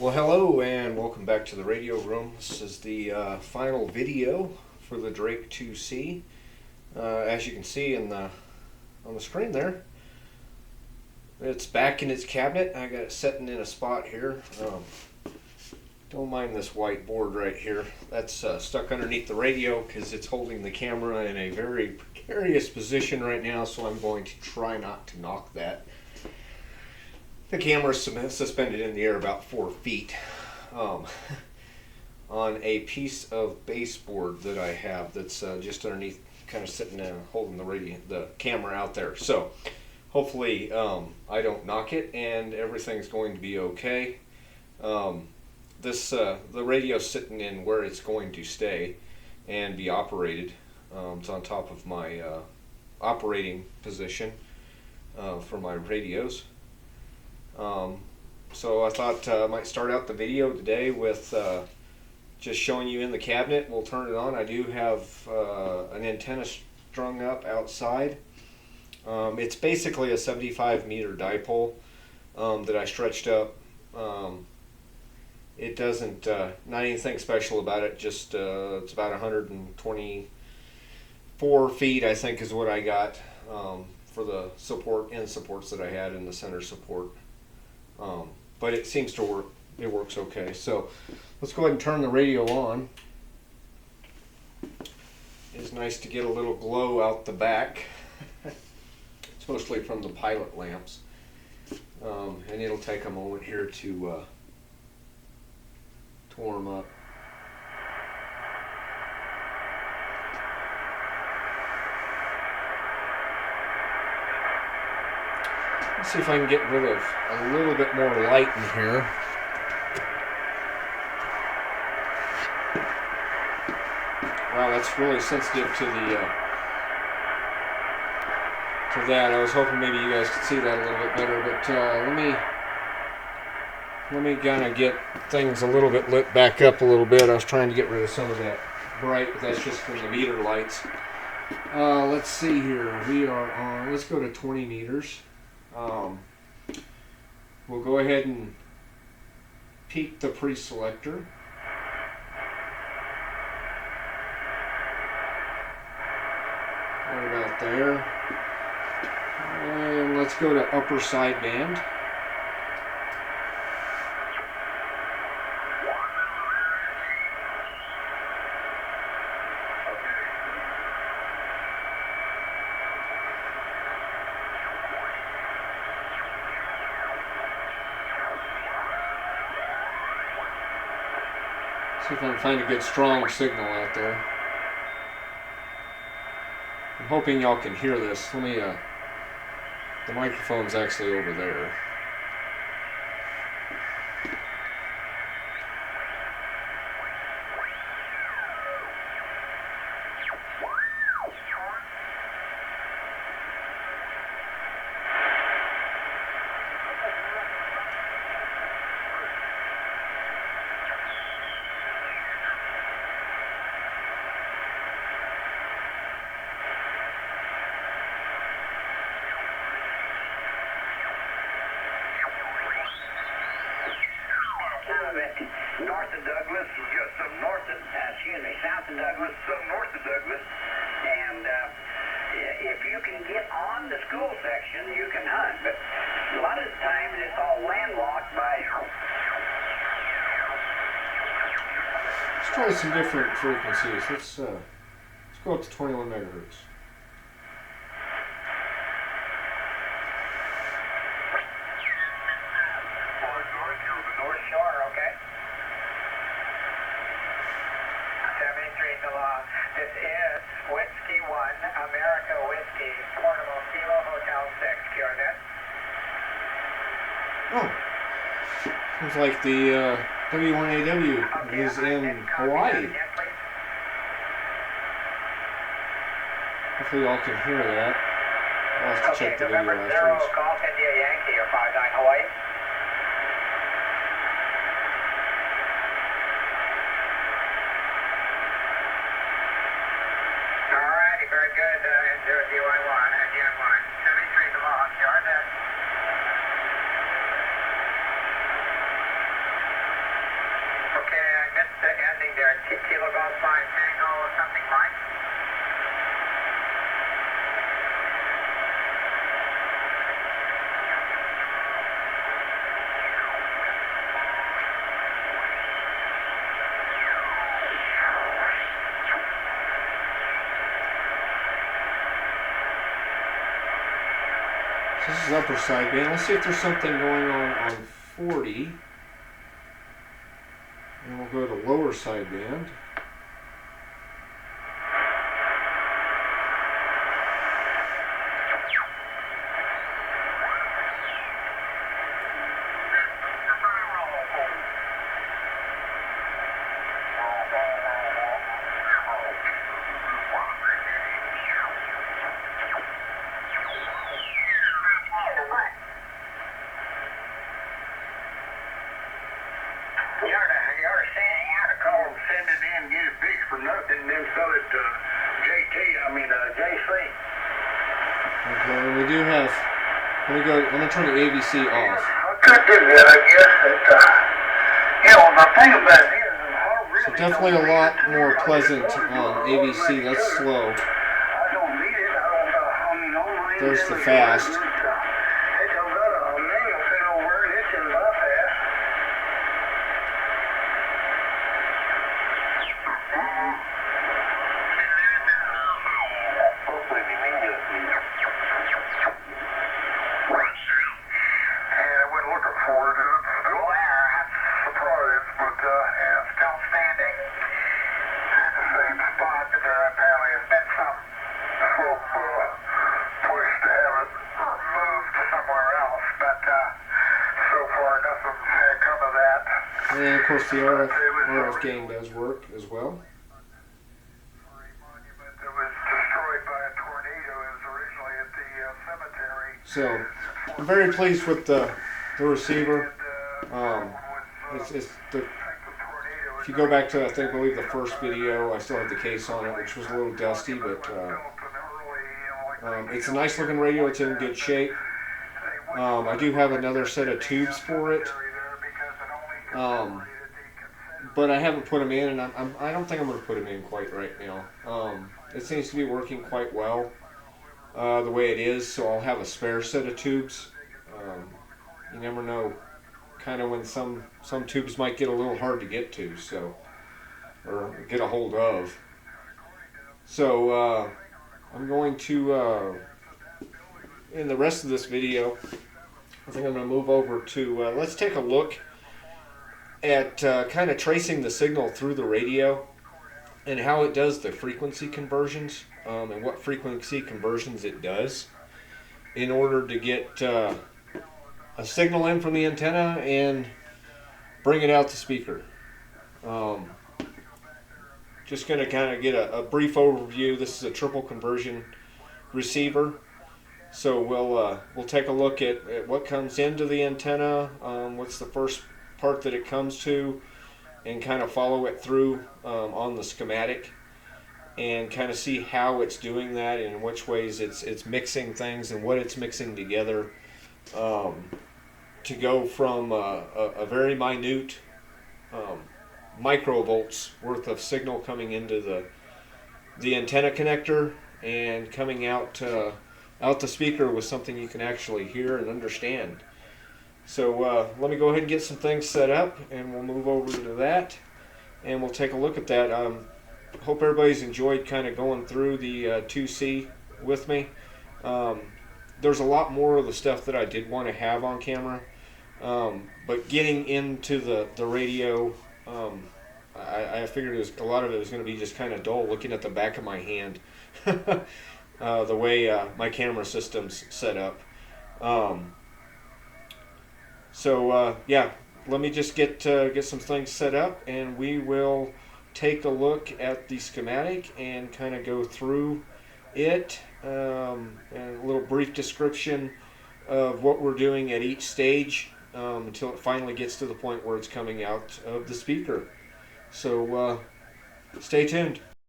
Well, hello and welcome back to the radio room. This is the final video for the Drake 2C. As you can see on the screen there, it's back in its cabinet. I got it sitting in a spot here. Don't mind this white board right here. That's stuck underneath the radio because it's holding the camera in a very precarious position right now, so I'm going to try not to knock that. The camera is suspended in the air about 4 feet on a piece of baseboard that I have that's just underneath, kind of sitting there holding the camera out there. So hopefully I don't knock it and everything's going to be okay. The radio's sitting in where it's going to stay and be operated. It's on top of my operating position for my radios. So I thought I might start out the video today with just showing you in the cabinet. We'll turn it on. I do have an antenna strung up outside. It's basically a 75 meter dipole that I stretched up. It doesn't, not anything special about it, just it's about 124 feet I think is what I got for the end supports that I had in the center support. But it seems to work. It works okay. So let's go ahead and turn the radio on. It's nice to get a little glow out the back. It's mostly from the pilot lamps. And it'll take a moment here to warm up. Let's see if I can get rid of a little bit more light in here. Wow, that's really sensitive to that. I was hoping maybe you guys could see that a little bit better, but let me kind of get things a little bit lit back up a little bit. I was trying to get rid of some of that bright, but that's just from the meter lights. Let's see here. We are on, let's go to 20 meters. We'll go ahead and peak the pre-selector. Right about there. And let's go to upper sideband. See if I can find a good strong signal out there. I'm hoping y'all can hear this. Let me, the microphone's actually over there. North of Douglas, just some north of, south of Douglas, some north of Douglas, and if you can get on the school section, you can hunt, but a lot of the time it's all landlocked by... Let's try some different frequencies. Let's go up to 21 megahertz. North Shore, okay? 73 along. This is Whiskey 1, America Whiskey, Portable Kilo Hotel 6. Cure that? Oh, seems like the W1AW is in Hawaii. Hopefully y'all can hear that. I'll have to check the video November 0, afterwards. call India Yankee or 59 Hawaii. Alrighty, very good. N0DY1, NGN1, 73 along. Cure that? is upper sideband. Let's see if there's something going on 40. And we'll go to lower sideband. Okay, we do have. I'm gonna turn the AVC off. I could do that, I guess. The thing about it is, So definitely a lot more pleasant on AVC. That's slow. I don't need it. There's the fast. It's got a manual fit over it. It's in bypass. Hopefully we mean to. I went looking for it. Still there. Surprised, but yeah, still standing. At the same spot, but there apparently has been some push to have it moved to somewhere else. But so far, nothing had come of that. And of course, the RF gain does work as well. Monument that was destroyed by a tornado is originally at the cemetery. So I'm very pleased with the receiver. If you go back to, I believe the first video, I still have the case on it, which was a little dusty, but it's a nice looking radio. It's in good shape. I do have another set of tubes for it, but I haven't put them in, and I don't think I'm going to put them in quite right now. It seems to be working quite well the way it is, so I'll have a spare set of tubes. You never know, kind of when some tubes might get a little hard to get to, so, or get a hold of. So I'm going to, in the rest of this video, I think I'm going to move over to, let's take a look at kind of tracing the signal through the radio and how it does the frequency conversions, and what frequency conversions it does in order to get a signal in from the antenna and bring it out the speaker. Just going to kind of get a brief overview. This is a triple conversion receiver, so we'll take a look at what comes into the antenna, what's the first part that it comes to, and kind of follow it through on the schematic and kind of see how it's doing that and in which ways it's mixing things and what it's mixing together to go from a very minute microvolts worth of signal coming into the antenna connector and coming out the speaker with something you can actually hear and understand. So let me go ahead and get some things set up, and we'll move over to that and we'll take a look at that. Hope everybody's enjoyed kind of going through the 2C with me. There's a lot more of the stuff that I did want to have on camera, but getting into the radio, I figured a lot of it was going to be just kind of dull looking at the back of my hand, the way my camera system's set up. Yeah, let me just get some things set up, and we will take a look at the schematic and kind of go through it, and a little brief description of what we're doing at each stage until it finally gets to the point where it's coming out of the speaker. So stay tuned.